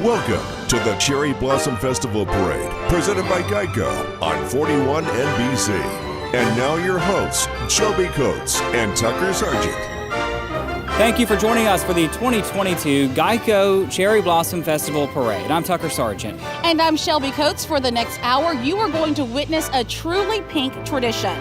Welcome to the Cherry Blossom Festival Parade, presented by Geico on 41 NBC. And now your hosts, Shelby Coates and Tucker Sargent. Thank you for joining us for the 2022 Geico Cherry Blossom Festival Parade. I'm Tucker Sargent. And I'm Shelby Coates. For the next hour, you are going to witness a truly pink tradition.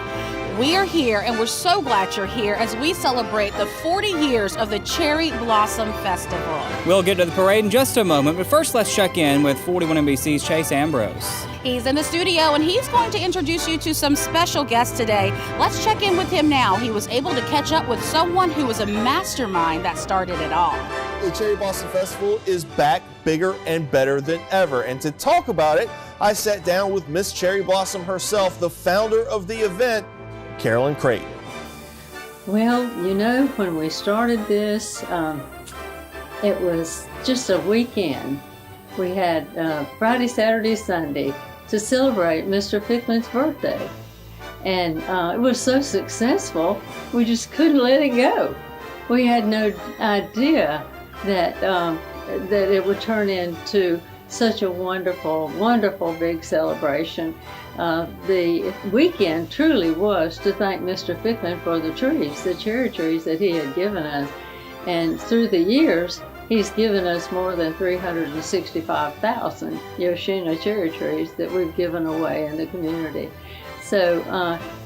We are here, and we're so glad you're here as we celebrate the 40 years of the Cherry Blossom Festival. We'll get to the parade in just a moment, but first let's check in with 41 NBC's Chase Ambrose. He's in the studio, and he's going to introduce you to some special guests today. Let's check in with him now. He was able to catch up with someone who was a mastermind that started it all. The Cherry Blossom Festival is back bigger and better than ever. And to talk about it, I sat down with Miss Cherry Blossom herself, the founder of the event, Carolyn Creighton. Well, you know, when we started this, it was just a weekend. We had Friday, Saturday, Sunday to celebrate Mr. Fickman's birthday. And it was so successful, we just couldn't let it go. We had no idea that it would turn into such a wonderful, wonderful big celebration. The weekend truly was to thank Mr. Fickman for the trees, the cherry trees that he had given us. And through the years, he's given us more than 365,000 Yoshino cherry trees that we've given away in the community. So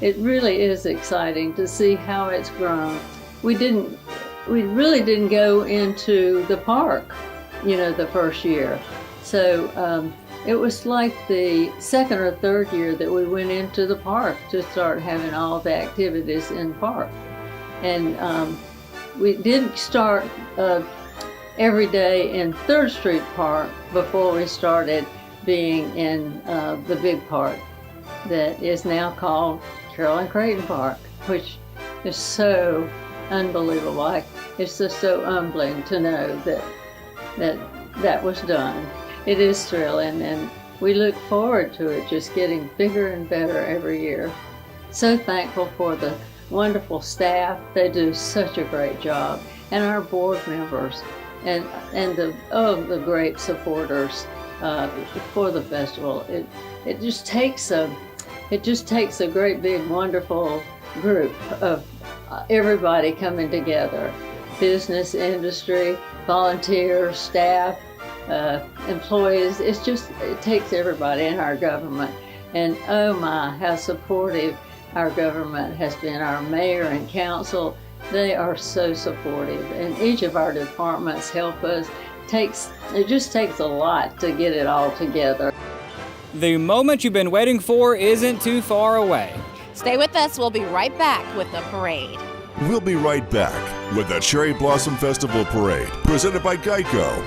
it really is exciting to see how it's grown. We really didn't go into the park, the first year. So it was like the second or third year that we went into the park to start having all the activities in the park. And we didn't start every day in 3rd Street Park before we started being in the big park that is now called Carolyn Creighton Park, which is so unbelievable. It's just so humbling to know that was done. It is thrilling, and we look forward to it just getting bigger and better every year. So thankful for the wonderful staff. They do such a great job, and our board members, and the great supporters for the festival. It just takes a great big wonderful group of everybody coming together, business, industry, volunteers, staff, employees. It takes everybody in our government. And oh my, how supportive our government has been. Our mayor and council, they are so supportive, and each of our departments help us. It just takes a lot to get it all together. The moment you've been waiting for isn't too far away. Stay with us. We'll be right back with the parade. We'll be right back with the Cherry Blossom Festival Parade, presented by Geico.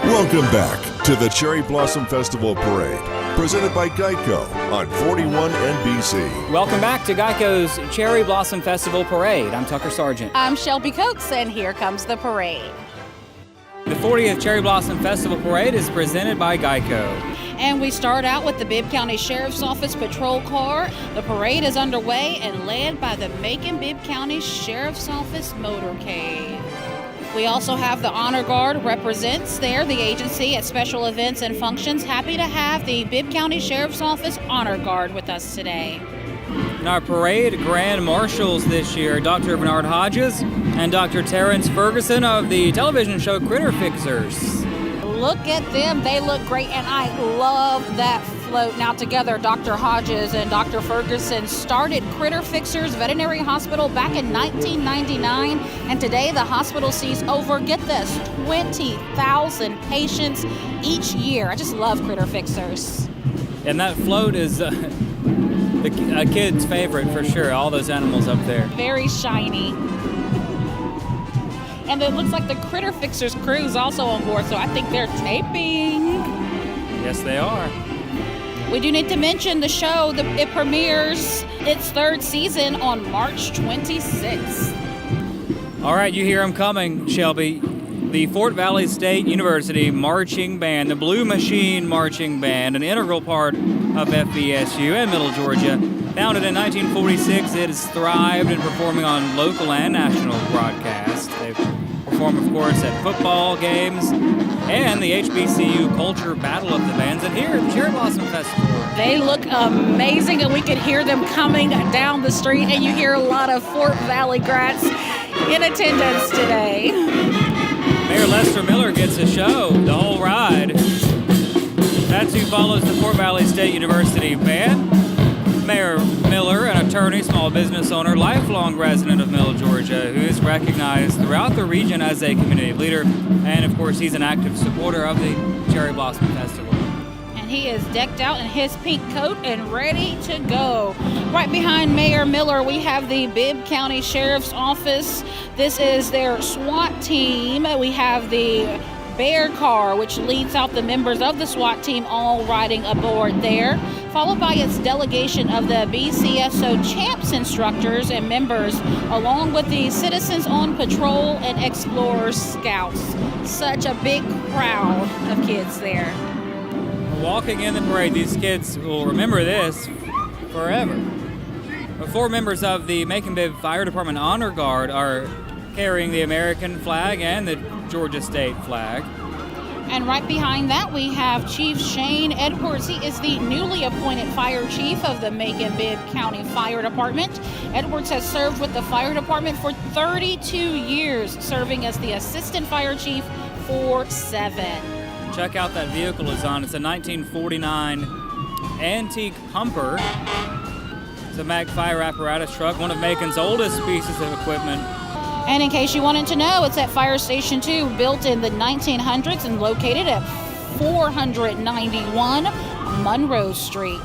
Welcome back to the Cherry Blossom Festival Parade, presented by Geico on 41 NBC. Welcome back to Geico's Cherry Blossom Festival Parade. I'm Tucker Sargent. I'm Shelby Coates, and here comes the parade. The 40th Cherry Blossom Festival Parade is presented by Geico. And we start out with the Bibb County Sheriff's Office patrol car. The parade is underway and led by the Macon-Bibb County Sheriff's Office motorcade. We also have the Honor Guard represents there, the agency at special events and functions. Happy to have the Bibb County Sheriff's Office Honor Guard with us today. In our parade, Grand Marshals this year, Dr. Bernard Hodges and Dr. Terrence Ferguson of the television show Critter Fixers. Look at them. They look great, and I love that float. Now together, Dr. Hodges and Dr. Ferguson started Critter Fixers Veterinary Hospital back in 1999, and today the hospital sees over, get this, 20,000 patients each year. I just love Critter Fixers. And that float is a kid's favorite for sure, all those animals up there. Very shiny. And it looks like the Critter Fixers crew is also on board, so I think they're taping. Yes, they are. We do need to mention the show. It premieres its 3rd season on March 26th. All right, you hear them coming, Shelby. The Fort Valley State University Marching Band, the Blue Machine Marching Band, an integral part of FVSU and Middle Georgia. Founded in 1946, it has thrived in performing on local and national broadcasts. They perform, of course, at football games, and the HBCU Culture Battle of the Bands, and here at the Cherry Blossom Festival. They look amazing, and we could hear them coming down the street, and you hear a lot of Fort Valley grads in attendance today. Mayor Lester Miller gets a show, the whole ride. That's who follows the Fort Valley State University Band. Mayor Miller, an attorney, small business owner, lifelong resident of Middle Georgia, who is recognized throughout the region as a community leader. And, of course, he's an active supporter of the Cherry Blossom Festival. And he is decked out in his pink coat and ready to go. Right behind Mayor Miller, we have the Bibb County Sheriff's Office. This is their SWAT team. We have the Bear Car, which leads out the members of the SWAT team all riding aboard there, followed by its delegation of the BCSO Champs instructors and members, along with the Citizens on Patrol and Explorers Scouts. Such a big crowd of kids there. Walking in the parade, these kids will remember this forever. 4 members of the Macon-Bibb Fire Department Honor Guard are carrying the American flag and the Georgia State flag. And right behind that, we have Chief Shane Edwards. He is the newly appointed fire chief of the Macon-Bibb County Fire Department. Edwards has served with the fire department for 32 years, serving as the assistant fire chief for 7. Check out that vehicle it's on. It's a 1949 antique pumper. It's a Mack fire apparatus truck, one of Macon's oldest pieces of equipment. And in case you wanted to know, it's at Fire Station 2, built in the 1900s and located at 491 Monroe Street.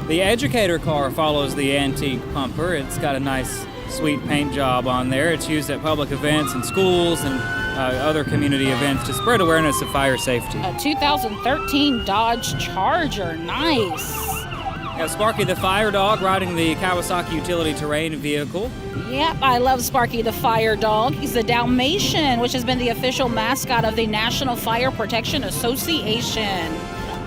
The educator car follows the antique pumper. It's got a nice, sweet paint job on there. It's used at public events and schools and other community events to spread awareness of fire safety. A 2013 Dodge Charger. Nice. We have Sparky the Fire Dog riding the Kawasaki utility terrain vehicle. Yep, I love Sparky the Fire Dog. He's a Dalmatian, which has been the official mascot of the National Fire Protection Association.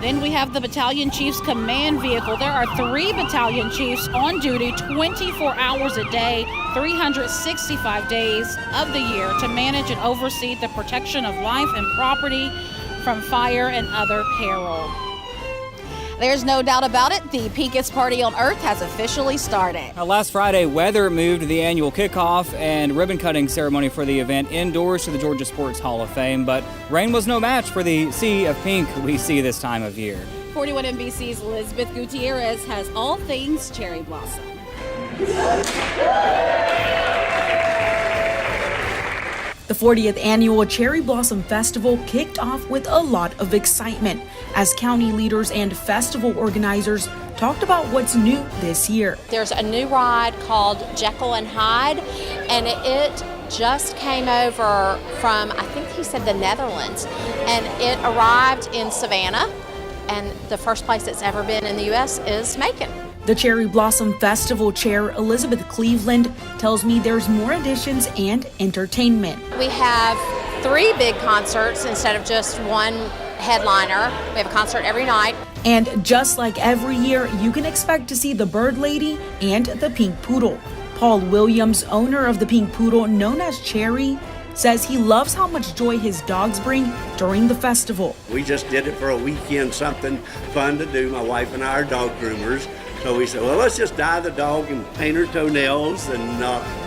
Then we have the Battalion Chief's command vehicle. There are 3 battalion chiefs on duty 24 hours a day, 365 days of the year to manage and oversee the protection of life and property from fire and other peril. There's no doubt about it, the Peakest Party on Earth has officially started. Last Friday, weather moved the annual kickoff and ribbon-cutting ceremony for the event indoors to the Georgia Sports Hall of Fame, but rain was no match for the sea of pink we see this time of year. 41 NBC's Elizabeth Gutierrez has all things Cherry Blossom. The 40th annual Cherry Blossom Festival kicked off with a lot of excitement as county leaders and festival organizers talked about what's new this year. There's a new ride called Jekyll and Hyde, and it just came over from, I think he said, the Netherlands, and it arrived in Savannah, and the first place it's ever been in the U.S. is Macon. The Cherry Blossom Festival chair, Elizabeth Cleveland, tells me there's more additions and entertainment. We have 3 big concerts instead of just one headliner. We have a concert every night. And just like every year, you can expect to see the Bird Lady and the Pink Poodle. Paul Williams, owner of the Pink Poodle, known as Cherry, says he loves how much joy his dogs bring during the festival. We just did it for a weekend, something fun to do. My wife and I are dog groomers. So we said, well, let's just dye the dog and paint her toenails and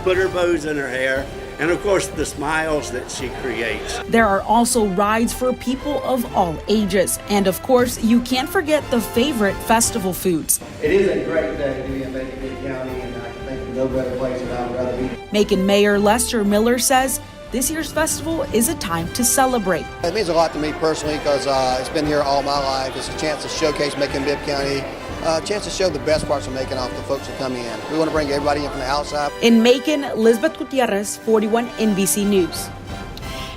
put her bows in her hair. And of course, the smiles that she creates. There are also rides for people of all ages. And of course, you can't forget the favorite festival foods. It is a great day to be in Macon-Bibb County, and I can think of no better place that I would rather be. Macon Mayor Lester Miller says this year's festival is a time to celebrate. It means a lot to me personally because it's been here all my life. It's a chance to showcase Macon-Bibb County, a chance to show the best parts of Macon off the folks that come in. We want to bring everybody in from the outside. In Macon, Elizabeth Gutierrez, 41 NBC News.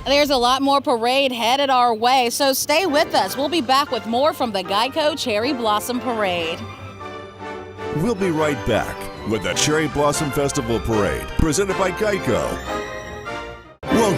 There's a lot more parade headed our way, so stay with us. We'll be back with more from the Geico Cherry Blossom Parade. We'll be right back with the Cherry Blossom Festival Parade, presented by Geico.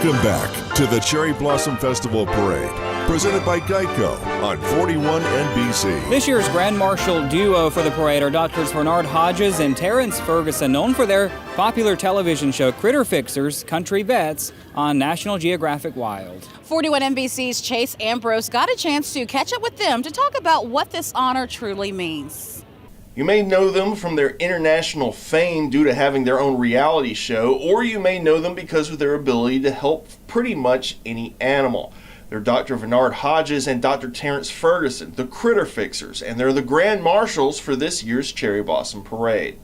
Welcome back to the Cherry Blossom Festival Parade, presented by Geico on 41 NBC. This year's Grand Marshal duo for the parade are Doctors Bernard Hodges and Terrence Ferguson, known for their popular television show Critter Fixers, Country Vets on National Geographic Wild. 41 NBC's Chase Ambrose got a chance to catch up with them to talk about what this honor truly means. You may know them from their international fame due to having their own reality show, or you may know them because of their ability to help pretty much any animal. They're Dr. Bernard Hodges and Dr. Terrence Ferguson, the Critter Fixers, and they're the Grand Marshals for this year's Cherry Blossom Parade.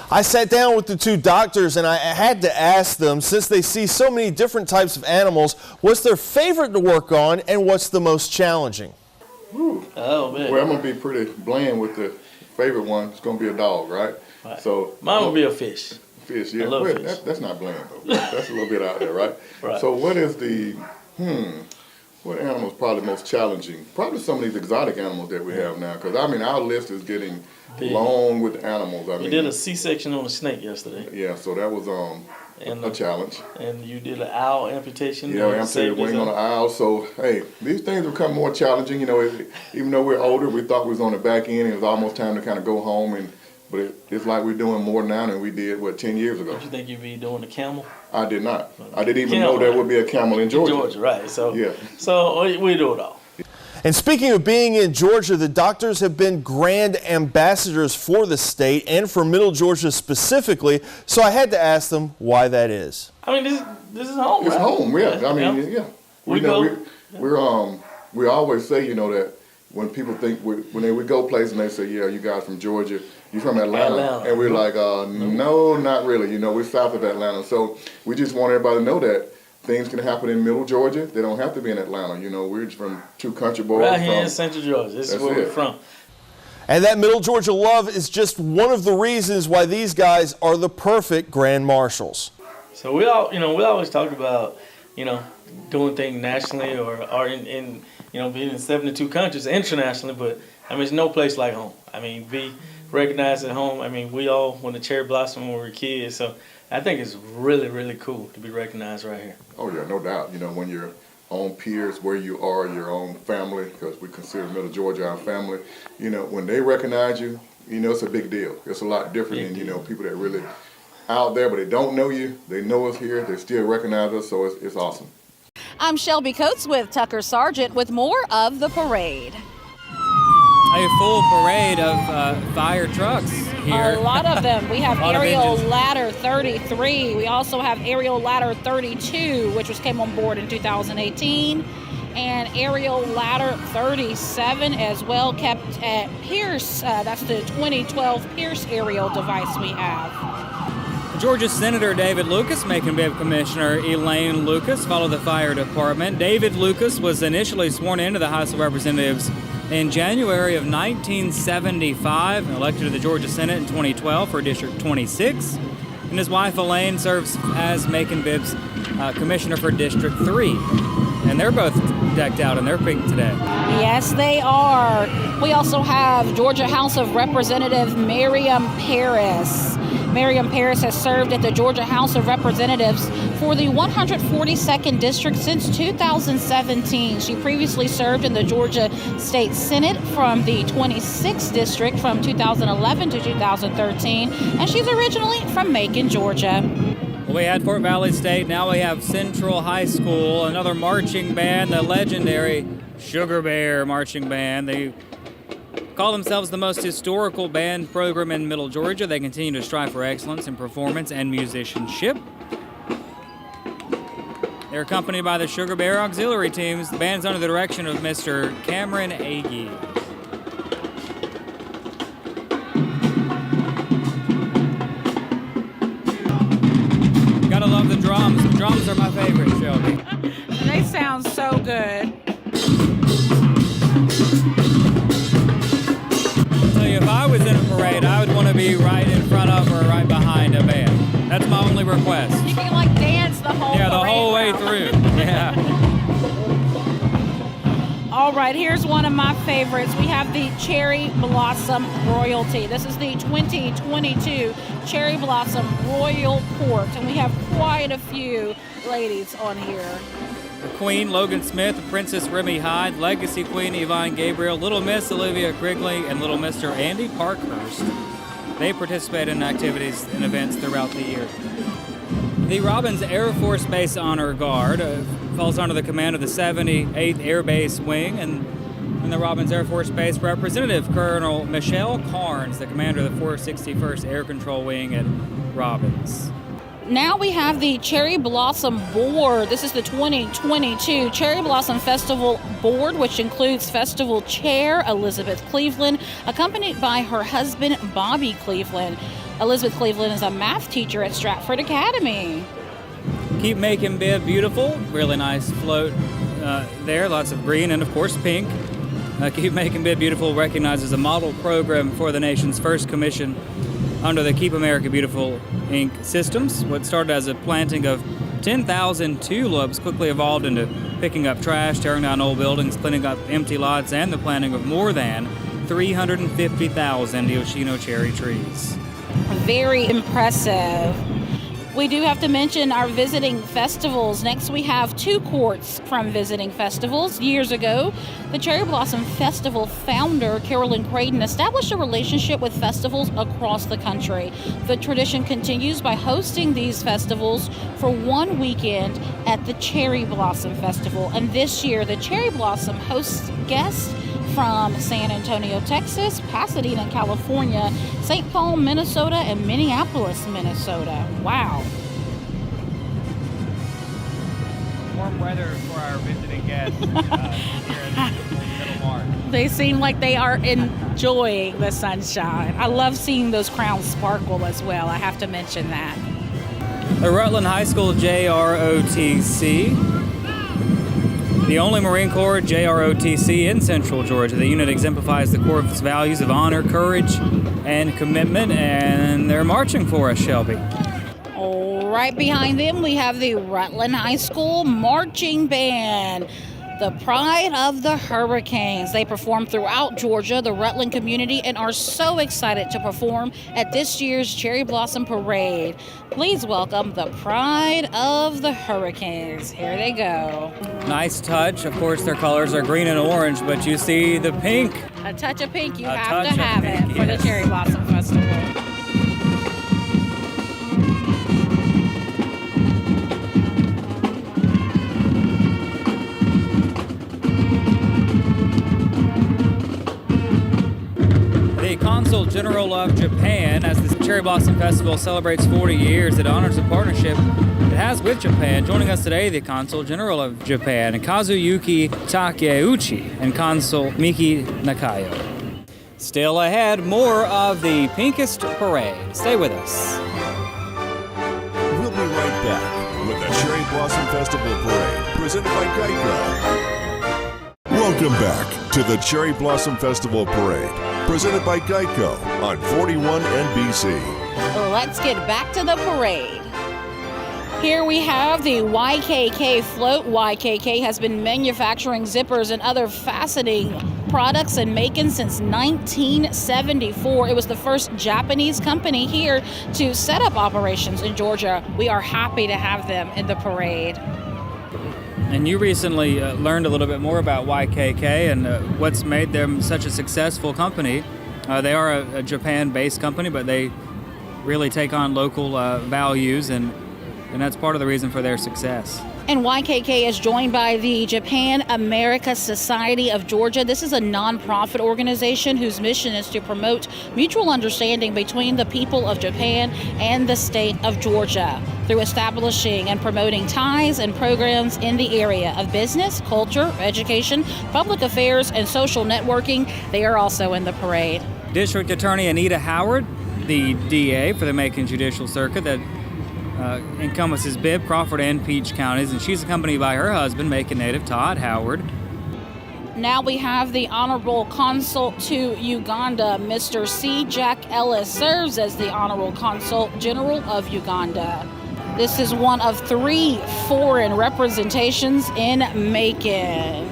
I sat down with the two doctors and I had to ask them, since they see so many different types of animals, what's their favorite to work on and what's the most challenging? Oh, man. Well, I'm going to be pretty bland with the favorite one. It's going to be a dog, right? So mine will be a fish. Fish, yeah. Well, fish. That's not bland, though. That's a little bit out there, right? So what is the, what animal is probably most challenging? Probably some of these exotic animals that we have now, because, I mean, our list is getting long with animals. I mean, did a C-section on a snake yesterday. Yeah, so that was a challenge. And you did an owl amputation. Yeah, amputated wing on an owl. So, hey, these things become more challenging. You know, even though we're older, we thought we was on the back end. It was almost time to kind of go home. But it's like we're doing more now than we did, 10 years ago. Did you think you'd be doing a camel? I did not. I didn't even know there would be a camel in Georgia. Georgia, right. So, yeah. So we do it all. And speaking of being in Georgia, the doctors have been grand ambassadors for the state and for Middle Georgia specifically, so I had to ask them why that is. I mean, this is home, It's right? home, yeah. I mean, yeah. We always say, you know, that when people think, when we go places and they say, yeah, you guys from Georgia, you from Atlanta. And we're like, no, not really. You know, we're south of Atlanta. So we just want everybody to know that things can happen in Middle Georgia. They don't have to be in Atlanta. You know, we're just from two country boys. Right here in Central Georgia. This is where we're from. And that Middle Georgia love is just one of the reasons why these guys are the perfect Grand Marshals. So we always talk about, doing things nationally or in being in 72 countries internationally, but I mean, there's no place like home. I mean, be recognized at home. I mean, we all went to Cherry Blossom when we were kids, so I think it's really, really cool to be recognized right here. Oh, yeah, no doubt. You know, when your own peers, where you are, your own family, because we consider Middle Georgia our family, when they recognize you, it's a big deal. It's a lot different than, people that really out there, but they don't know you. They know us here. They still recognize us, so it's awesome. I'm Shelby Coates with Tucker Sargent with more of the parade. A full parade of fire trucks here. A lot of them. We have aerial ladder 33. We also have aerial ladder 32, which came on board in 2018. And aerial ladder 37 as well, kept at Pierce. That's the 2012 Pierce aerial device we have. Georgia Senator David Lucas, Macon Bibb Commissioner Elaine Lucas follow the fire department. David Lucas was initially sworn into the House of Representatives in January of 1975, elected to the Georgia Senate in 2012 for District 26. And his wife Elaine serves as Macon Bibb's Commissioner for District 3. And they're both decked out in their pink today. Yes, they are. We also have Georgia House of Representative Miriam Paris. Miriam Paris has served at the Georgia House of Representatives for the 142nd District since 2017. She previously served in the Georgia State Senate from the 26th District from 2011 to 2013, and she's originally from Macon, Georgia. We had Fort Valley State, now we have Central High School, another marching band, the legendary Sugar Bear Marching Band. They call themselves the most historical band program in Middle Georgia. They continue to strive for excellence in performance and musicianship. They're accompanied by the Sugar Bear Auxiliary Teams. The band's under the direction of Mr. Cameron Agee. Gotta love the drums. The drums are my favorite, Shelby. They sound so good. If I was in a parade, I would want to be right in front of or right behind a band. That's my only request. You can dance the whole the whole way through. Yeah. All right, here's one of my favorites. We have the Cherry Blossom Royalty. This is the 2022 Cherry Blossom Royal Port, and we have quite a few ladies on here. The Queen, Logan Smith, Princess Remy Hyde, Legacy Queen, Yvonne Gabriel, Little Miss Olivia Grigley, and Little Mr. Andy Parkhurst. They participate in activities and events throughout the year. The Robbins Air Force Base Honor Guard falls under the command of the 78th Air Base Wing, and in the Robbins Air Force Base, Representative Colonel Michelle Carnes, the commander of the 461st Air Control Wing at Robbins. Now we have the Cherry Blossom Board. This is the 2022 Cherry Blossom Festival Board, which includes Festival Chair Elizabeth Cleveland, accompanied by her husband, Bobby Cleveland. Elizabeth Cleveland is a math teacher at Stratford Academy. Keep Making Bib Beautiful. Really nice float there. Lots of green and, of course, pink. Keep Making Bib Beautiful recognizes a model program for the nation's first commission under the Keep America Beautiful, Inc. systems. What started as a planting of 10,000 tulips quickly evolved into picking up trash, tearing down old buildings, cleaning up empty lots, and the planting of more than 350,000 Yoshino cherry trees. Very impressive. We do have to mention our visiting festivals. Next, we have two courts from visiting festivals. Years ago, the Cherry Blossom Festival founder, Carolyn Creighton, established a relationship with festivals across the country. The tradition continues by hosting these festivals for one weekend at the Cherry Blossom Festival. And this year, the Cherry Blossom hosts guests from San Antonio, Texas, Pasadena, California, St. Paul, Minnesota, and Minneapolis, Minnesota. Wow. Warm weather for our visiting guests here in middle March. They seem like they are enjoying the sunshine. I love seeing those crowns sparkle as well. I have to mention that. The Rutland High School JROTC. The only Marine Corps JROTC in Central Georgia. The unit exemplifies the Corps' values of honor, courage, and commitment, and they're marching for us, Shelby. Right behind them, we have the Rutland High School Marching Band, the pride of the Hurricanes. They perform throughout Georgia, the Rutland community, and are so excited to perform at this year's Cherry Blossom Parade. Please welcome the pride of the Hurricanes. Here they go. Nice touch. Of course, their colors are green and orange, but you see the pink. A touch of pink. You have to have it for the Cherry Blossom Festival. Consul General of Japan, as the Cherry Blossom Festival celebrates 40 years, it honors the partnership it has with Japan. Joining us today, the Consul General of Japan, Kazuyuki Takeuchi, and Consul Miki Nakayo. Still ahead, more of the Pinkest Parade. Stay with us. We'll be right back with the Cherry Blossom Festival Parade, presented by Geico. Welcome back to the Cherry Blossom Festival Parade, presented by Geico on 41 NBC. Let's get back to the parade. Here we have the YKK float. YKK has been manufacturing zippers and other fastening products in Macon since 1974. It was the first Japanese company here to set up operations in Georgia. We are happy to have them in the parade. And you recently learned a little bit more about YKK and what's made them such a successful company. They are a Japan-based company, but they really take on local values, and that's part of the reason for their success. And YKK is joined by the Japan America Society of Georgia. This is a nonprofit organization whose mission is to promote mutual understanding between the people of Japan and the state of Georgia through establishing and promoting ties and programs in the area of business, culture, education, public affairs, and social networking. They are also in the parade. District Attorney Anita Howard, the DA for the Macon Judicial Circuit that encompasses Bibb, Crawford, and Peach counties, and she's accompanied by her husband, Macon native Todd Howard. Now we have the Honorable Consul to Uganda, Mr. C. Jack Ellis, serves as the Honorable Consul General of Uganda. This is one of 3 foreign representations in Macon.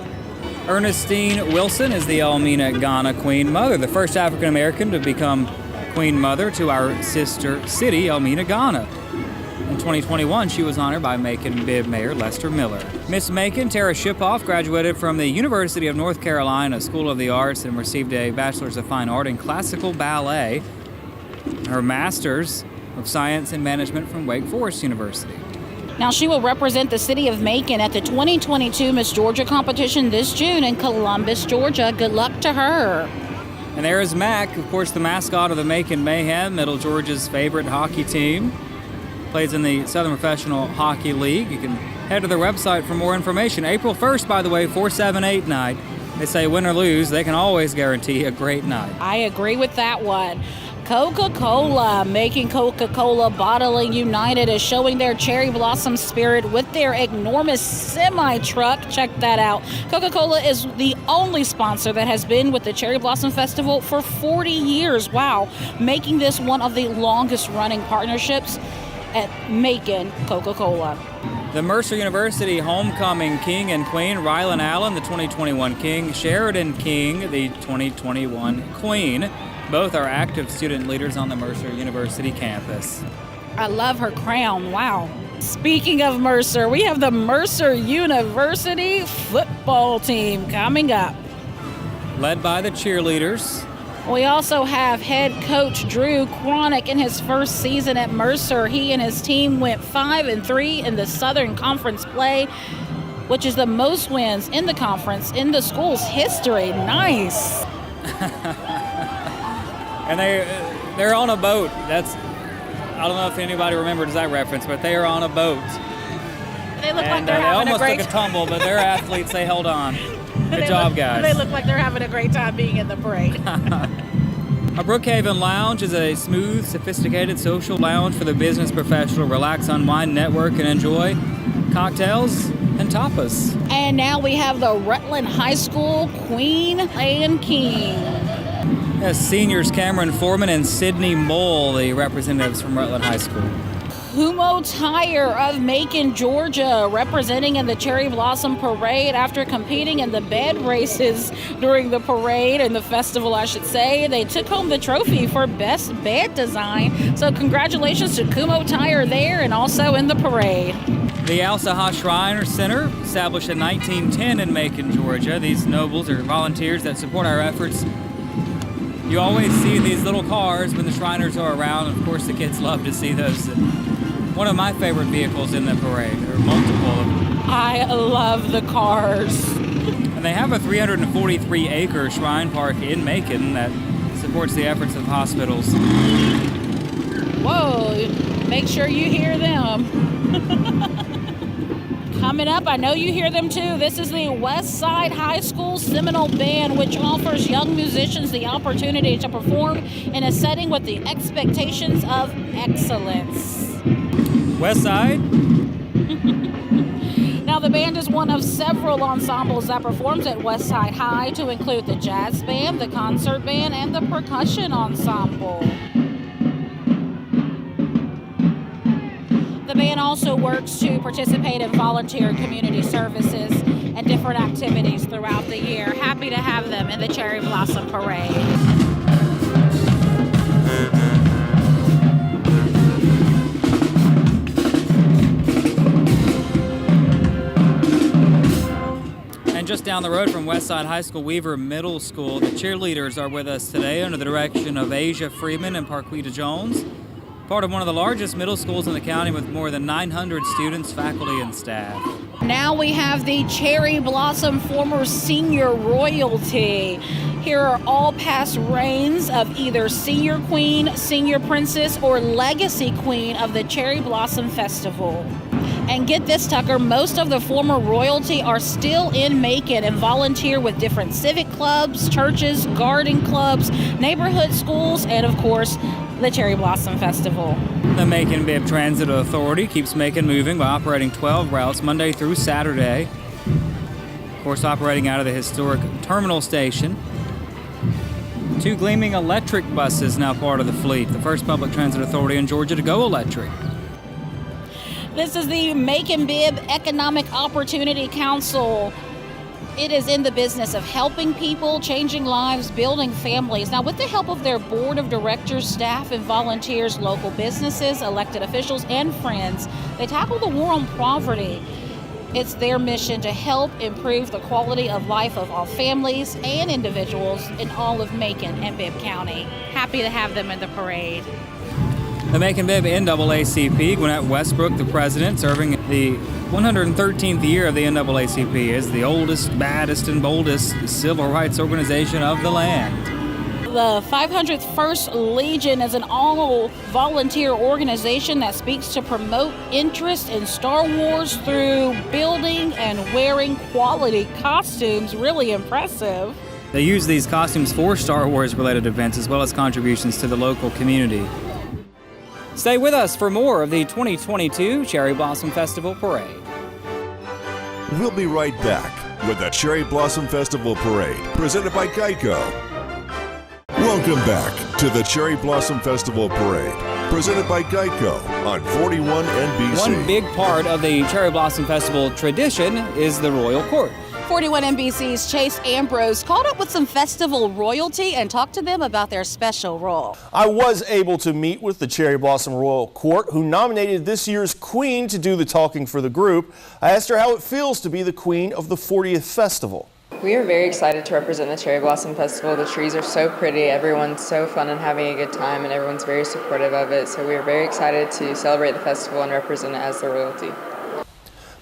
Ernestine Wilson is the Elmina Ghana Queen Mother, the first African American to become Queen Mother to our sister city, Elmina, Ghana. In 2021, she was honored by Macon Bibb Mayor Lester Miller. Miss Macon, Tara Shipoff, graduated from the University of North Carolina School of the Arts and received a Bachelor's of Fine Art in Classical Ballet, her Master's of Science and Management from Wake Forest University. Now, she will represent the city of Macon at the 2022 Miss Georgia competition this June in Columbus, Georgia. Good luck to her. And there is Mac, of course, the mascot of the Macon Mayhem, Middle Georgia's favorite hockey team. Plays in the Southern Professional Hockey League. You can head to their website for more information. April 1st, by the way, 4-7-8 night. They say win or lose, they can always guarantee a great night. I agree with that one. Coca-Cola, making Coca-Cola Bottling United, is showing their cherry blossom spirit with their enormous semi-truck. Check that out. Coca-Cola is the only sponsor that has been with the Cherry Blossom Festival for 40 years. Wow, making this one of the longest running partnerships at Macon Coca-Cola. The Mercer University Homecoming King and Queen, Rylan Allen, the 2021 King, Sheridan King, the 2021 Queen. Both are active student leaders on the Mercer University campus. I love her crown. Wow. Speaking of Mercer, we have the Mercer University football team coming up. Led by the cheerleaders. We also have head coach Drew Cronick in his first season at Mercer. He and his team went 5-3 in the Southern Conference play, which is the most wins in the conference in the school's history. Nice. And they're on a boat. I don't know if anybody remembers that reference, but they are on a boat. They look like they're having a great time. They almost took a tumble, but they're athletes. They held on. Good job, guys. They look like they're having a great time being in the parade. A Brookhaven Lounge is a smooth, sophisticated social lounge for the business professional. Relax, unwind, network, and enjoy cocktails and tapas. And now we have the Rutland High School Queen and King. Yes, seniors Cameron Foreman and Sydney Mole, the representatives from Rutland High School. Kumo Tire of Macon, Georgia, representing in the Cherry Blossom Parade after competing in the bed races during the parade and the festival, I should say. They took home the trophy for Best Bed Design. So congratulations to Kumo Tire there and also in the parade. The Al Saha Shrine Center, established in 1910 in Macon, Georgia. These nobles are volunteers that support our efforts. You always see these little cars when the Shriners are around. Of course, the kids love to see those. One of my favorite vehicles in the parade. There are multiple of them. I love the cars. And they have a 343-acre shrine park in Macon that supports the efforts of hospitals. Whoa, make sure you hear them. Coming up, I know you hear them too. This is the West Side High School Seminole Band, which offers young musicians the opportunity to perform in a setting with the expectations of excellence. West Side? Now, the band is one of several ensembles that performs at West Side High, to include the jazz band, the concert band, and the percussion ensemble. The band also works to participate in volunteer community services and different activities throughout the year. Happy to have them in the Cherry Blossom Parade. And just down the road from Westside High School, Weaver Middle School, the cheerleaders are with us today under the direction of Asia Freeman and Parquita Jones. Part of one of the largest middle schools in the county with more than 900 students, faculty, and staff. Now we have the Cherry Blossom former senior royalty. Here are all past reigns of either senior queen, senior princess, or legacy queen of the Cherry Blossom Festival. And get this, Tucker, most of the former royalty are still in Macon and volunteer with different civic clubs, churches, garden clubs, neighborhood schools, and of course, the Cherry Blossom Festival. The Macon Bibb Transit Authority keeps Macon moving by operating 12 routes Monday through Saturday. Of course, operating out of the historic terminal station. 2 gleaming electric buses now part of the fleet, the first public transit authority in Georgia to go electric. This is the Macon Bibb Economic Opportunity Council It is in the business of helping people, changing lives, building families. Now, with the help of their board of directors, staff, and volunteers, local businesses, elected officials, and friends, they tackle the war on poverty. It's their mission to help improve the quality of life of all families and individuals in all of Macon and Bibb County. Happy to have them in the parade. The Macon-Bibb NAACP, Gwinnett Westbrook, the president, serving the 113th year of the NAACP, is the oldest, baddest, and boldest civil rights organization of the land. The 501st Legion is an all-volunteer organization that speaks to promote interest in Star Wars through building and wearing quality costumes. Really impressive. They use these costumes for Star Wars-related events as well as contributions to the local community. Stay with us for more of the 2022 Cherry Blossom Festival Parade. We'll be right back with the Cherry Blossom Festival Parade, presented by Geico. Welcome back to the Cherry Blossom Festival Parade, presented by Geico on 41 NBC. One big part of the Cherry Blossom Festival tradition is the Royal Court. 41 NBC's Chase Ambrose caught up with some festival royalty and talked to them about their special role. I was able to meet with the Cherry Blossom Royal Court, who nominated this year's queen to do the talking for the group. I asked her how it feels to be the queen of the 40th festival. We are very excited to represent the Cherry Blossom Festival. The trees are so pretty, everyone's so fun and having a good time, and everyone's very supportive of it. So we are very excited to celebrate the festival and represent it as the royalty.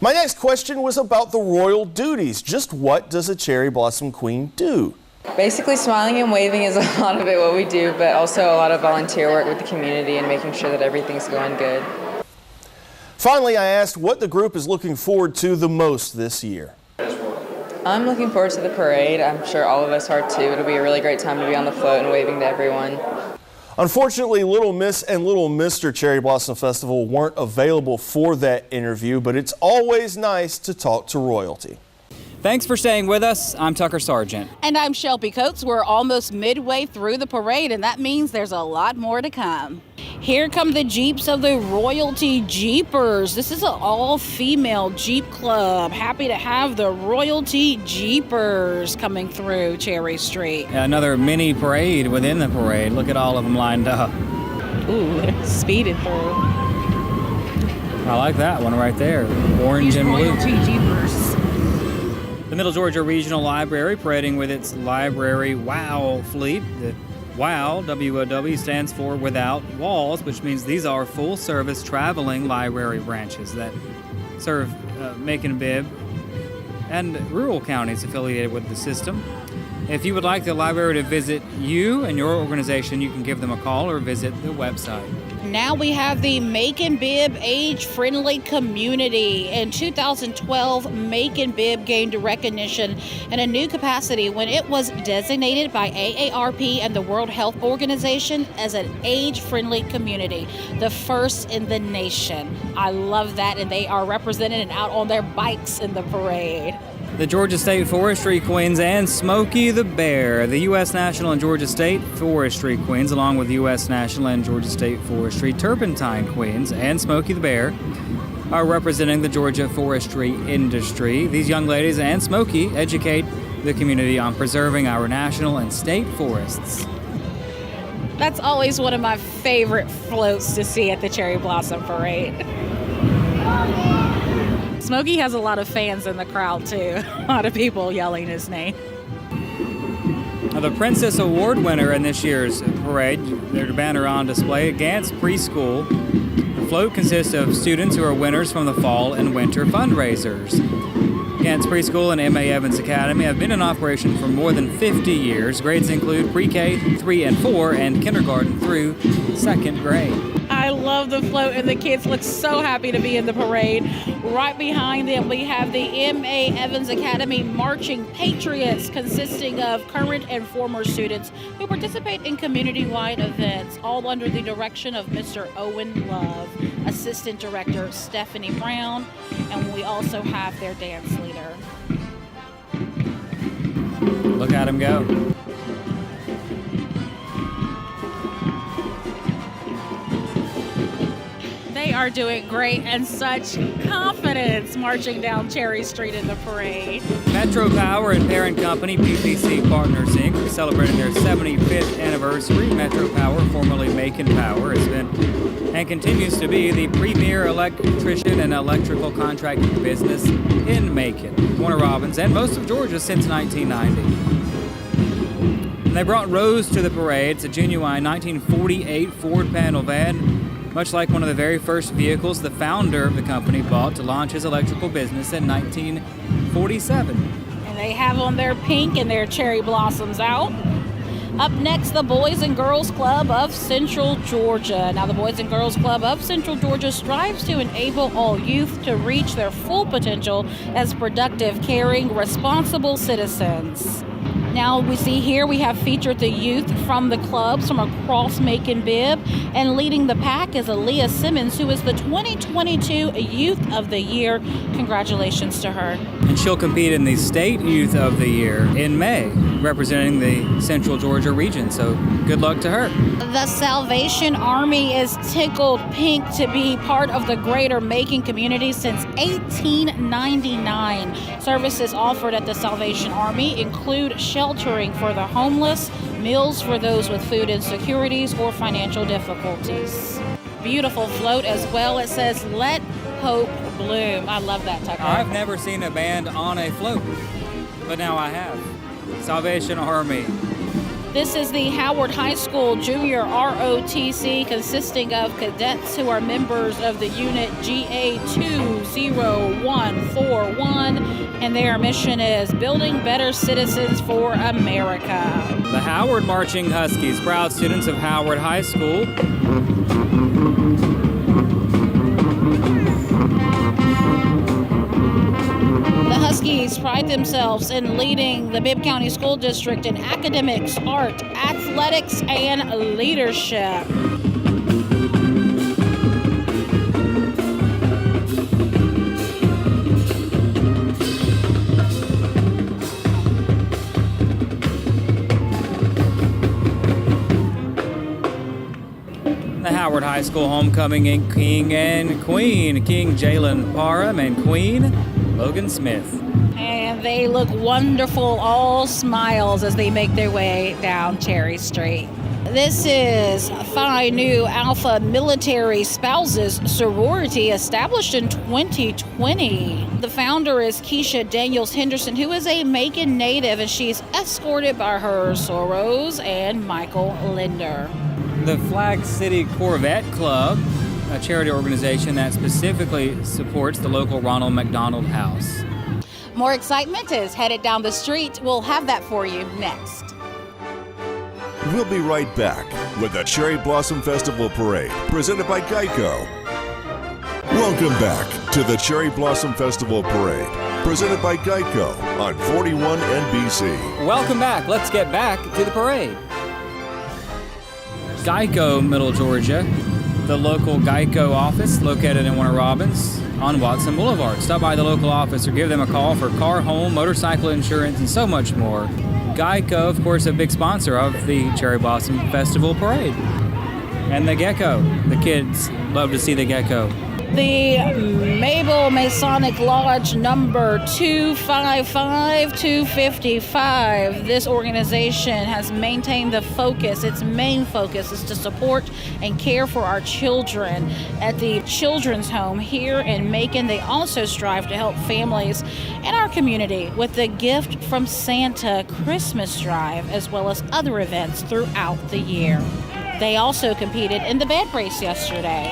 My next question was about the royal duties. Just what does a Cherry Blossom Queen do? Basically, smiling and waving is a lot of it what we do, but also a lot of volunteer work with the community and making sure that everything's going good. Finally, I asked what the group is looking forward to the most this year. I'm looking forward to the parade. I'm sure all of us are too. It'll be a really great time to be on the float and waving to everyone. Unfortunately, Little Miss and Little Mr. Cherry Blossom Festival weren't available for that interview, but it's always nice to talk to royalty. Thanks for staying with us. I'm Tucker Sargent. And I'm Shelby Coates. We're almost midway through the parade, and that means there's a lot more to come. Here come the Jeeps of the Royalty Jeepers. This is an all-female Jeep club. Happy to have the Royalty Jeepers coming through Cherry Street. Another mini parade within the parade. Look at all of them lined up. Ooh, they're speeding through. I like that one right there. Orange and blue. Royalty Jeepers. The Middle Georgia Regional Library parading with its Library WOW fleet. The WOW, W-O-W, stands for Without Walls, which means these are full-service traveling library branches that serve Macon-Bibb and rural counties affiliated with the system. If you would like the library to visit you and your organization, you can give them a call or visit the website. Now we have the Macon-Bibb Age-Friendly Community. In 2012, Macon-Bibb gained recognition in a new capacity when it was designated by AARP and the World Health Organization as an age-friendly community, the first in the nation. I love that, and they are represented and out on their bikes in the parade. The Georgia State Forestry Queens and Smokey the Bear. The U.S. National and Georgia State Forestry Queens, along with U.S. National and Georgia State Forestry Turpentine Queens and Smokey the Bear, are representing the Georgia forestry industry. These young ladies and Smokey educate the community on preserving our national and state forests. That's always one of my favorite floats to see at the Cherry Blossom Parade. Smokey has a lot of fans in the crowd, too. A lot of people yelling his name. Now, the Princess Award winner in this year's parade, their banner on display, Gantz Preschool. The float consists of students who are winners from the fall and winter fundraisers. Gantz Preschool and M.A. Evans Academy have been in operation for more than 50 years. Grades include pre-K 3 and 4 and kindergarten through 2nd grade. I love the float, and the kids look so happy to be in the parade. Right behind them, we have the M.A. Evans Academy Marching Patriots, consisting of current and former students who participate in community-wide events, all under the direction of Mr. Owen Love, Assistant Director Stephanie Brown, and we also have their dance leader. Look at him go. They are doing great and such confidence marching down Cherry Street in the parade. Metro Power and parent company PPC Partners Inc. are celebrating their 75th anniversary. Metro Power, formerly Macon Power, has been and continues to be the premier electrician and electrical contracting business in Macon, Warner Robins, and most of Georgia since 1990. And they brought Rose to the parade. It's a genuine 1948 Ford panel van, much like one of the very first vehicles the founder of the company bought to launch his electrical business in 1947. And they have on their pink and their cherry blossoms out. Up next, the Boys and Girls Club of Central Georgia. Now, the Boys and Girls Club of Central Georgia strives to enable all youth to reach their full potential as productive, caring, responsible citizens. Now we see here we have featured the youth from the clubs from across Macon Bibb, and leading the pack is Aaliyah Simmons, who is the 2022 Youth of the Year. Congratulations to her. And she'll compete in the State Youth of the Year in May, representing the Central Georgia region, so good luck to her. The Salvation Army is tickled pink to be part of the greater Macon community since 1899. Services offered at the Salvation Army include sheltering for the homeless, meals for those with food insecurities or financial difficulties. Beautiful float as well. It says, "Let Hope Bloom." I love that, Tucker. I've never seen a band on a float, but now I have. Salvation Army. This is the Howard High School Junior ROTC, consisting of cadets who are members of the unit GA20141, and their mission is building better citizens for America. The Howard Marching Huskies, proud students of Howard High School. The Huskies pride themselves in leading the Bibb County School District in academics, art, athletics, and leadership. The Howard High School homecoming king and queen, King Jalen Parham and Queen Logan Smith. And they look wonderful, all smiles as they make their way down Cherry Street. This is Phi Nu Alpha Military Spouses Sorority, established in 2020. The founder is Keisha Daniels Henderson, who is a Macon native, and she's escorted by her sorors and Michael Linder. The Flag City Corvette Club, a charity organization that specifically supports the local Ronald McDonald House. More excitement is headed down the street. We'll have that for you next. We'll be right back with the Cherry Blossom Festival Parade, presented by Geico. Welcome back to the Cherry Blossom Festival Parade, presented by Geico on 41 NBC. Welcome back. Let's get back to the parade. Geico, Middle Georgia, the local Geico office located in Warner Robins on Watson Boulevard. Stop by the local office or give them a call for car, home, motorcycle insurance, and so much more. Geico, of course, a big sponsor of the Cherry Blossom Festival Parade. And the gecko. The kids love to see the gecko. The Mabel Masonic Lodge number 255-255. This organization has maintained the focus. Its main focus is to support and care for our children. At the children's home here in Macon, they also strive to help families in our community with the Gift from Santa Christmas Drive, as well as other events throughout the year. They also competed in the bed race yesterday.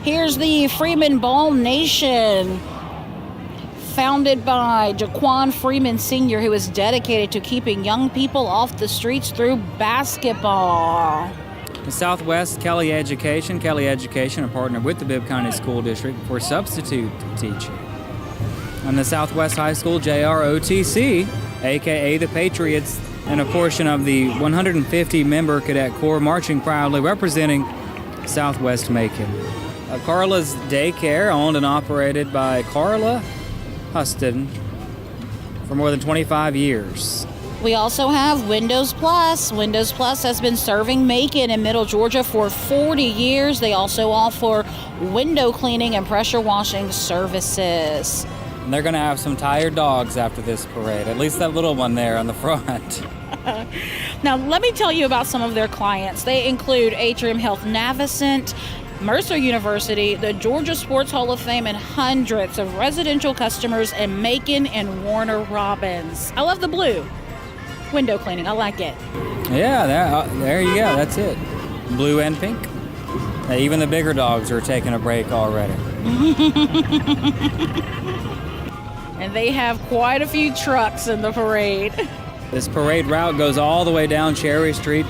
Here's the Freeman Ball Nation, founded by Jaquan Freeman Sr., who is dedicated to keeping young people off the streets through basketball. The Southwest Kelly Education, a partner with the Bibb County School District for substitute teaching. And the Southwest High School JROTC, a.k.a. the Patriots, and a portion of the 150-member Cadet Corps marching proudly, representing Southwest Macon. Carla's Daycare, owned and operated by Carla Huston for more than 25 years. We also have Windows Plus. Windows Plus has been serving Macon in Middle Georgia for 40 years. They also offer window cleaning and pressure washing services. And they're going to have some tired dogs after this parade, at least that little one there on the front. Now, let me tell you about some of their clients. They include Atrium Health Navicent, Mercer University, the Georgia Sports Hall of Fame, and hundreds of residential customers in Macon and Warner Robins. I love the blue window cleaning. I like it. Yeah, there you go. That's it. Blue and pink. Even the bigger dogs are taking a break already. And they have quite a few trucks in the parade. This parade route goes all the way down Cherry Street,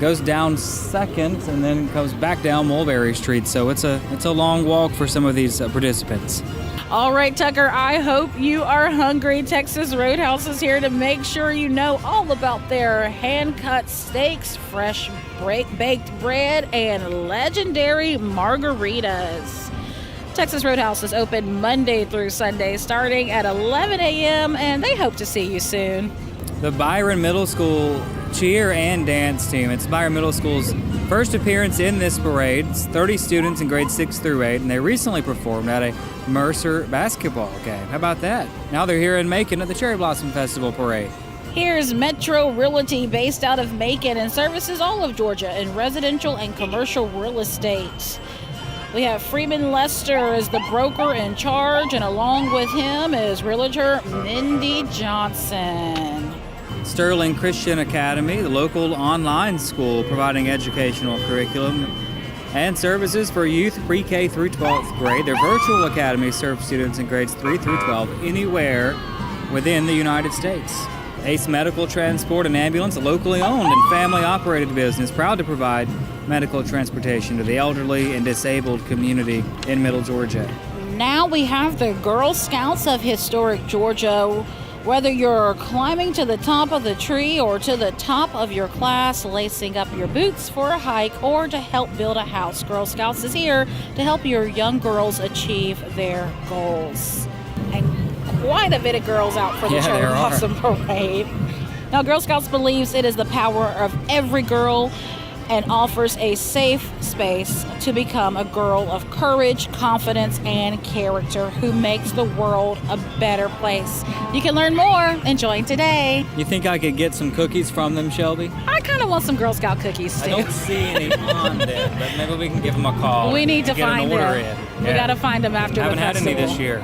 goes down 2nd, and then comes back down Mulberry Street. So it's a long walk for some of these participants. All right, Tucker, I hope you are hungry. Texas Roadhouse is here to make sure you know all about their hand-cut steaks, fresh baked bread, and legendary margaritas. Texas Roadhouse is open Monday through Sunday starting at 11 a.m. and they hope to see you soon. The Byron Middle School cheer and dance team. It's Byron Middle School's first appearance in this parade. It's 30 students in grades 6 through 8, and they recently performed at a Mercer basketball game. How about that? Now they're here in Macon at the Cherry Blossom Festival Parade. Here's Metro Realty, based out of Macon and services all of Georgia in residential and commercial real estate. We have Freeman Lester as the broker in charge, and along with him is realtor Mindy Johnson. Sterling Christian Academy, the local online school providing educational curriculum and services for youth pre-K through 12th grade. Their virtual academy serves students in grades 3 through 12 anywhere within the United States. Ace Medical Transport and Ambulance, a locally owned and family-operated business, proud to provide medical transportation to the elderly and disabled community in Middle Georgia. Now we have the Girl Scouts of Historic Georgia. Whether you're climbing to the top of the tree or to the top of your class, lacing up your boots for a hike or to help build a house, Girl Scouts is here to help your young girls achieve their goals. And quite a bit of girls out for the Cherry Blossom Parade. Now, Girl Scouts believes it is the power of every girl and offers a safe space to become a girl of courage, confidence, and character who makes the world a better place. You can learn more and join today. You think I could get some cookies from them, Shelby? I kind of want some Girl Scout cookies, too. I don't see any on them, but maybe we can give them a call. We need to find them. Yeah. We got to find them after the festival. Haven't had any this year.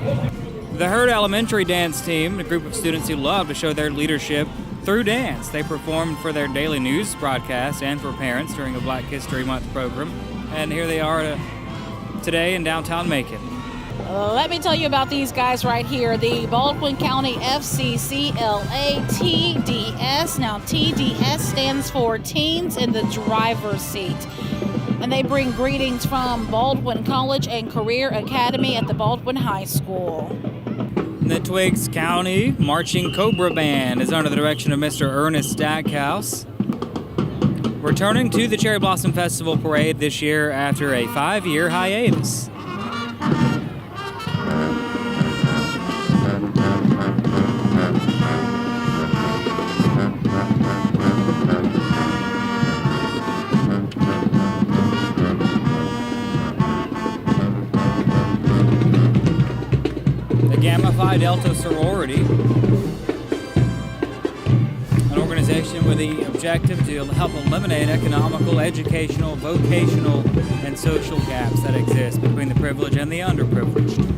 The Hurd Elementary Dance Team, a group of students who love to show their leadership through dance. They performed for their daily news broadcast and for parents during a Black History Month program. And here they are today in downtown Macon. Let me tell you about these guys right here. The Baldwin County FCCLA TDS. Now, TDS stands for Teens in the Driver's Seat. And they bring greetings from Baldwin College and Career Academy at the Baldwin High School. The Twiggs County Marching Cobra Band is under the direction of Mr. Ernest Stackhouse. Returning to the Cherry Blossom Festival Parade this year after a 5-year hiatus. Gamma Phi Delta Sorority, an organization with the objective to help eliminate economical, educational, vocational, and social gaps that exist between the privileged and the underprivileged.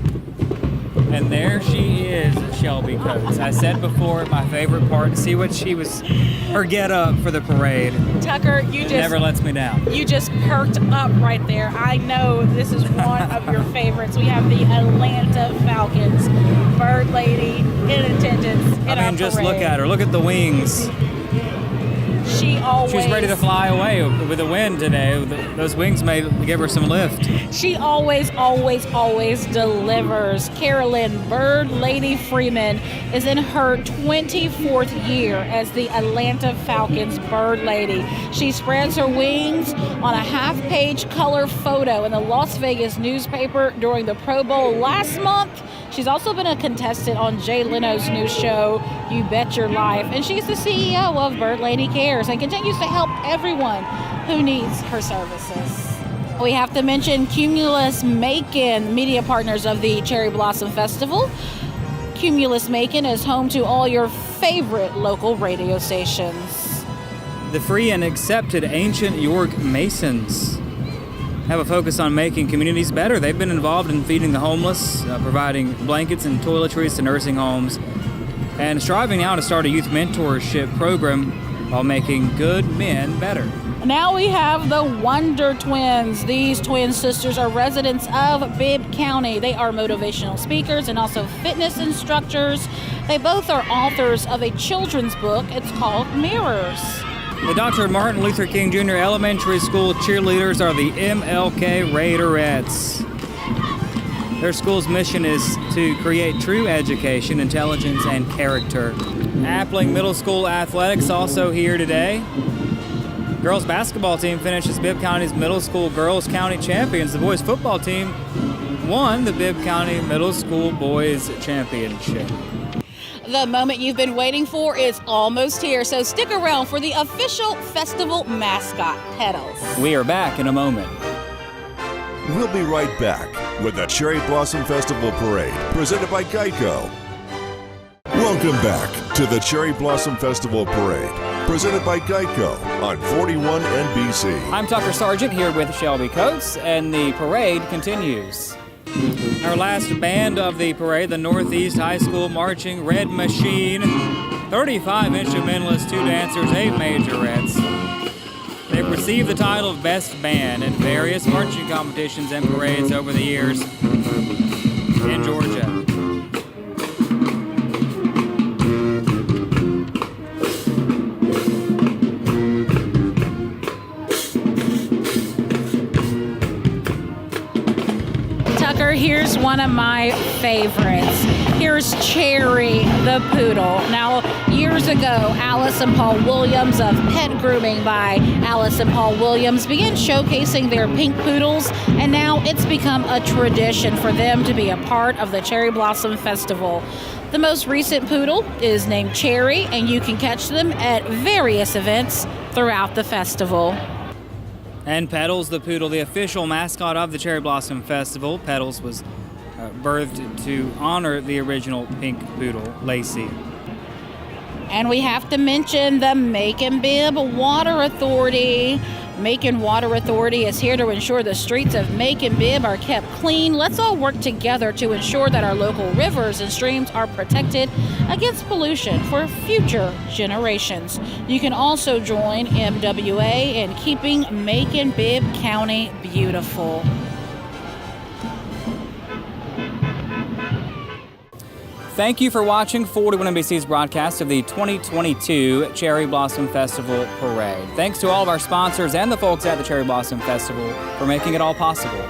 And there she is, Shelby Coates. I said before, my favorite part, see what her get up for the parade. Tucker, never lets me down. You just perked up right there. I know this is one of your favorites. We have the Atlanta Falcons Bird Lady in attendance in our parade. Just look at her. Look at the wings. She's ready to fly away with the wind today. Those wings may give her some lift. She always delivers. Carolyn Bird Lady Freeman is in her 24th year as the Atlanta Falcons Bird Lady. She spreads her wings on a half-page color photo in the Las Vegas newspaper during the Pro Bowl last month. She's also been a contestant on Jay Leno's new show, You Bet Your Life, and she's the CEO of Bird Lady Cares and continues to help everyone who needs her services. We have to mention Cumulus Macon, media partners of the Cherry Blossom Festival. Cumulus Macon is home to all your favorite local radio stations. The free and accepted Ancient York Masons have a focus on making communities better. They've been involved in feeding the homeless, providing blankets and toiletries to nursing homes, and striving now to start a youth mentorship program while making good men better. Now we have the Wonder Twins. These twin sisters are residents of Bibb County. They are motivational speakers and also fitness instructors. They both are authors of a children's book. It's called Mirrors. The Dr. Martin Luther King Jr. Elementary School cheerleaders are the MLK Raiderettes. Their school's mission is to create true education, intelligence, and character. Appling Middle School athletics also here today. Girls basketball team finishes Bibb County's middle school girls county champions. The boys football team won the Bibb County Middle School Boys Championship. The moment you've been waiting for is almost here, so stick around for the official festival mascot, Petals. We are back in a moment. We'll be right back with the Cherry Blossom Festival Parade, presented by Geico. Welcome back to the Cherry Blossom Festival Parade, presented by Geico on 41 NBC. I'm Tucker Sargent here with Shelby Coates, and the parade continues. Our last band of the parade, the Northeast High School Marching Red Machine, 35 instrumentalists, 2 dancers, 8 majorettes. They've received the title of Best Band in various marching competitions and parades over the years in Georgia. Here's one of my favorites. Here's Cherry the Poodle. Now, years ago, Alice and Paul Williams of Pet Grooming by Alice and Paul Williams began showcasing their pink poodles, and now it's become a tradition for them to be a part of the Cherry Blossom Festival. The most recent poodle is named Cherry, and you can catch them at various events throughout the festival. And Petals the Poodle, the official mascot of the Cherry Blossom Festival. Petals was birthed to honor the original pink poodle, Lacey. And we have to mention the Macon Bibb Water Authority. Macon Water Authority is here to ensure the streets of Macon Bibb are kept clean. Let's all work together to ensure that our local rivers and streams are protected against pollution for future generations. You can also join MWA in keeping Macon Bibb County beautiful. Thank you for watching 41 NBC's broadcast of the 2022 Cherry Blossom Festival Parade. Thanks to all of our sponsors and the folks at the Cherry Blossom Festival for making it all possible.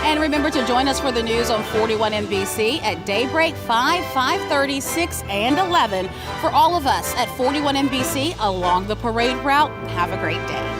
And remember to join us for the news on 41 NBC at daybreak, 5, 5:30, 6, and 11. For all of us at 41 NBC along the parade route, have a great day.